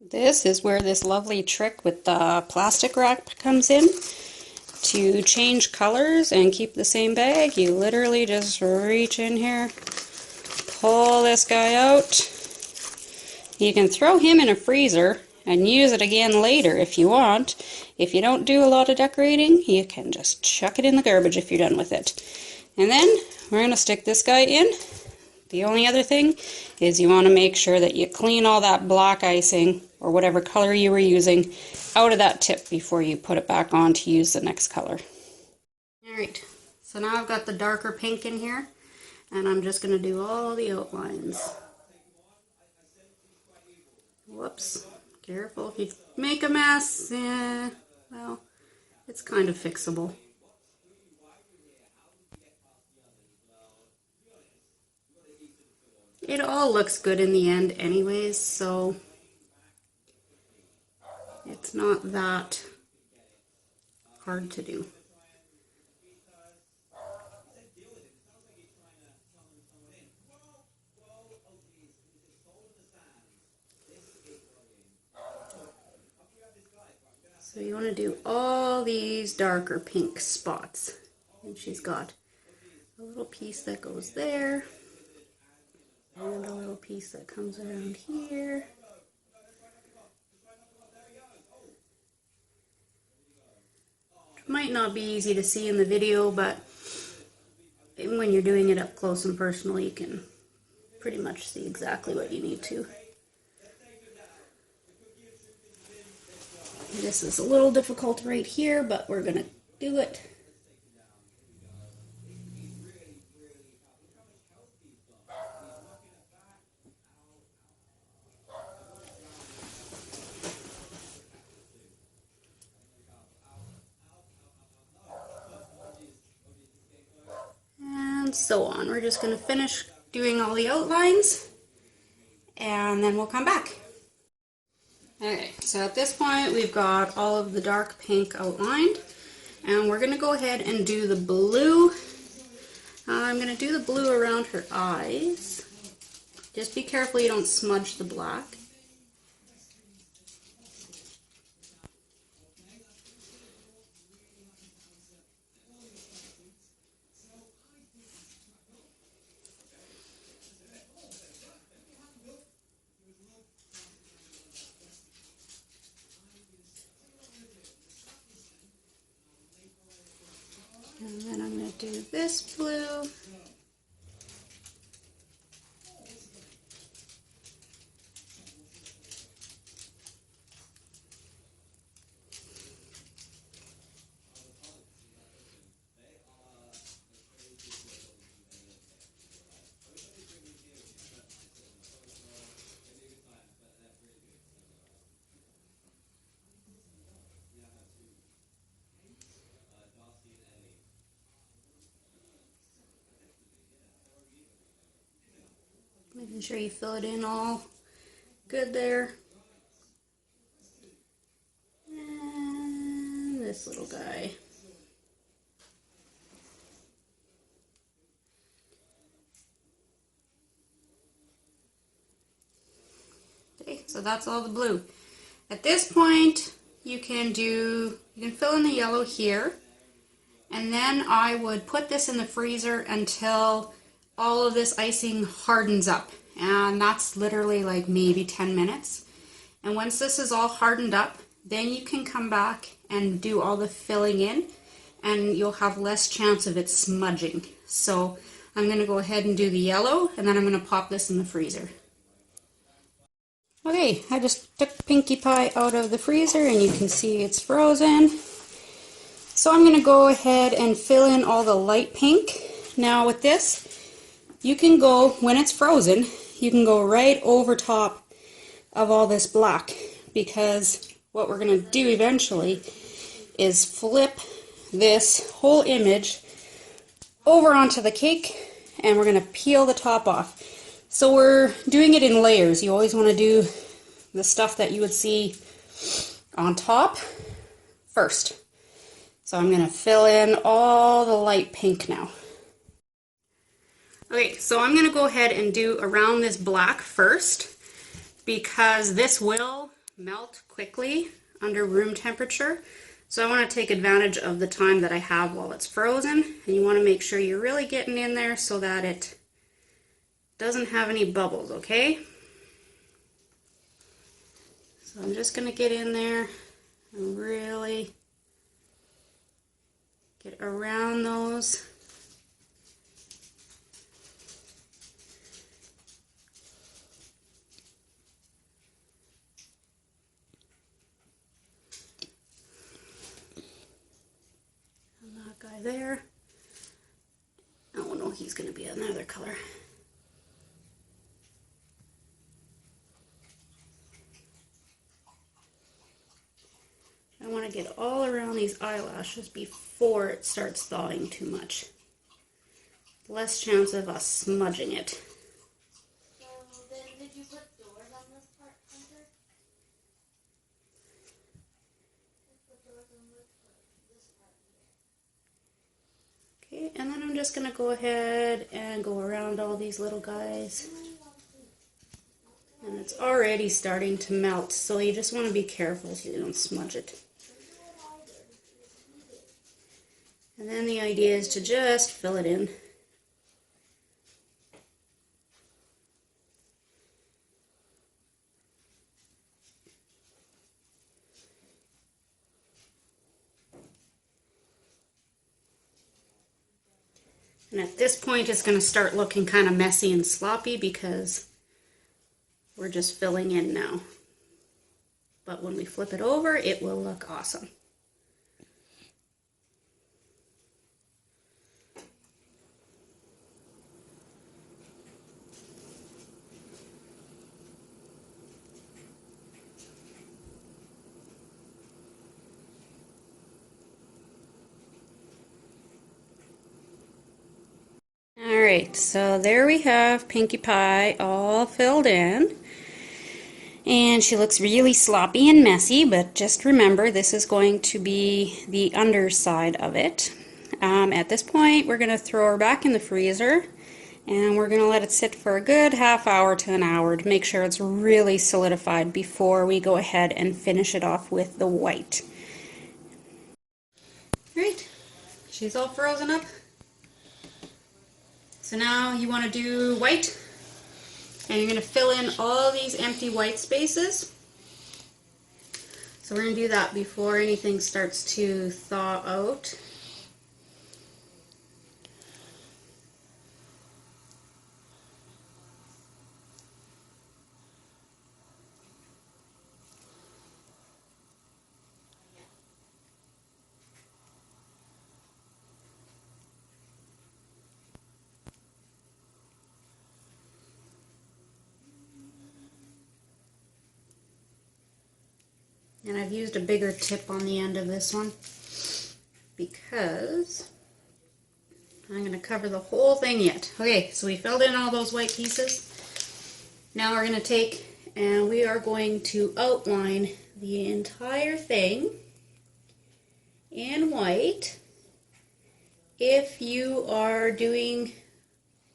This is where this lovely trick with the plastic wrap comes in. To change colors and keep the same bag, you literally just reach in here, pull this guy out. You can throw him in a freezer and use it again later if you want. If you don't do a lot of decorating, you can just chuck it in the garbage if you're done with it. And then we're going to stick this guy in. The only other thing is you want to make sure that you clean all that black icing or whatever color you were using out of that tip before you put it back on to use the next color. Alright, so now I've got the darker pink in here and I'm just going to do all the outlines. Whoops, careful, if you make a mess, well, it's kind of fixable. It all looks good in the end anyways, so it's not that hard to do. So you want to do all these darker pink spots. And she's got a little piece that goes there. And a little piece that comes around here. It might not be easy to see in the video, but when you're doing it up close and personal, you can pretty much see exactly what you need to. This is a little difficult right here, but we're going to do it. And so on. We're just going to finish doing all the outlines and then we'll come back. Okay, so at this point we've got all of the dark pink outlined and we're going to go ahead and do the blue. I'm going to do the blue around her eyes. Just be careful you don't smudge the black. And then I'm going to do this blue. Making sure you fill it in all good there. And this little guy. Okay, so that's all the blue. At this point, you can fill in the yellow here, and then I would put this in the freezer until all of this icing hardens up, and that's literally like maybe 10 minutes. And once this is all hardened up, then you can come back and do all the filling in and you'll have less chance of it smudging. So I'm going to go ahead and do the yellow and then I'm going to pop this in the freezer. Okay, I just took Pinkie Pie out of the freezer and you can see it's frozen. So I'm going to go ahead and fill in all the light pink. Now with this, you can go, when it's frozen, you can go right over top of all this black, because what we're going to do eventually is flip this whole image over onto the cake and we're going to peel the top off. So we're doing it in layers. You always want to do the stuff that you would see on top first. So I'm going to fill in all the light pink now. Okay, so I'm going to go ahead and do around this black first, because this will melt quickly under room temperature. So I want to take advantage of the time that I have while it's frozen, and you want to make sure you're really getting in there so that it doesn't have any bubbles, okay? So I'm just going to get in there and really get around those. And that guy there. Oh no, he's going to be another color. I want to get all around these eyelashes before it starts thawing too much. Less chance of us smudging it. So then did you put doors on this part, Hunter? Put doors on this part here. Okay, and then I'm just going to go ahead and go around all these little guys. And it's already starting to melt, so you just want to be careful so you don't smudge it. And then the idea is to just fill it in. And at this point it's going to start looking kind of messy and sloppy because we're just filling in now. But when we flip it over, it will look awesome. Alright, so there we have Pinkie Pie all filled in. And she looks really sloppy and messy, but just remember this is going to be the underside of it. At this point, we're going to throw her back in the freezer, and we're going to let it sit for a good half hour to an hour to make sure it's really solidified before we go ahead and finish it off with the white. Alright, she's all frozen up. So now you want to do white, and you're going to fill in all these empty white spaces. So we're going to do that before anything starts to thaw out. And I've used a bigger tip on the end of this one because I'm going to cover the whole thing yet. Okay, so we filled in all those white pieces. Now we're going to take and we are going to outline the entire thing in white. If you are doing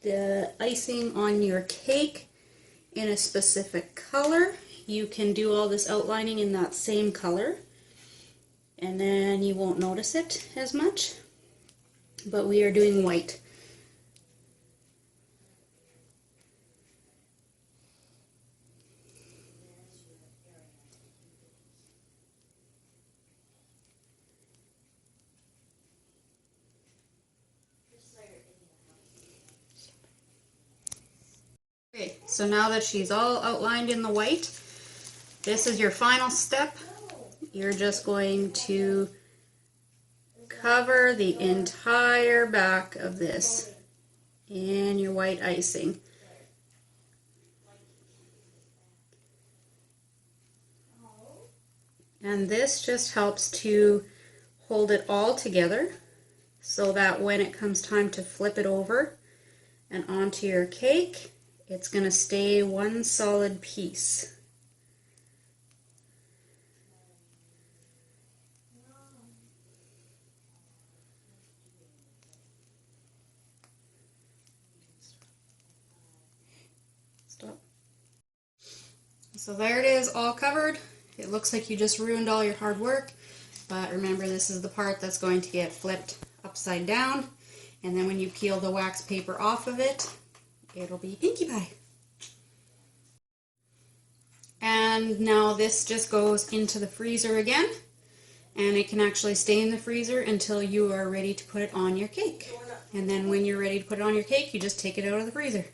the icing on your cake in a specific color, you can do all this outlining in that same color, and then you won't notice it as much. But we are doing white. Okay, so now that she's all outlined in the white, this is your final step. You're just going to cover the entire back of this in your white icing. And this just helps to hold it all together so that when it comes time to flip it over and onto your cake, it's going to stay one solid piece. Stop. So there it is, all covered. It looks like you just ruined all your hard work, but remember, this is the part that's going to get flipped upside down, and then when you peel the wax paper off of it, it'll be Pinkie Pie. And now this just goes into the freezer again, and it can actually stay in the freezer until you are ready to put it on your cake. And then when you're ready to put it on your cake, you just take it out of the freezer.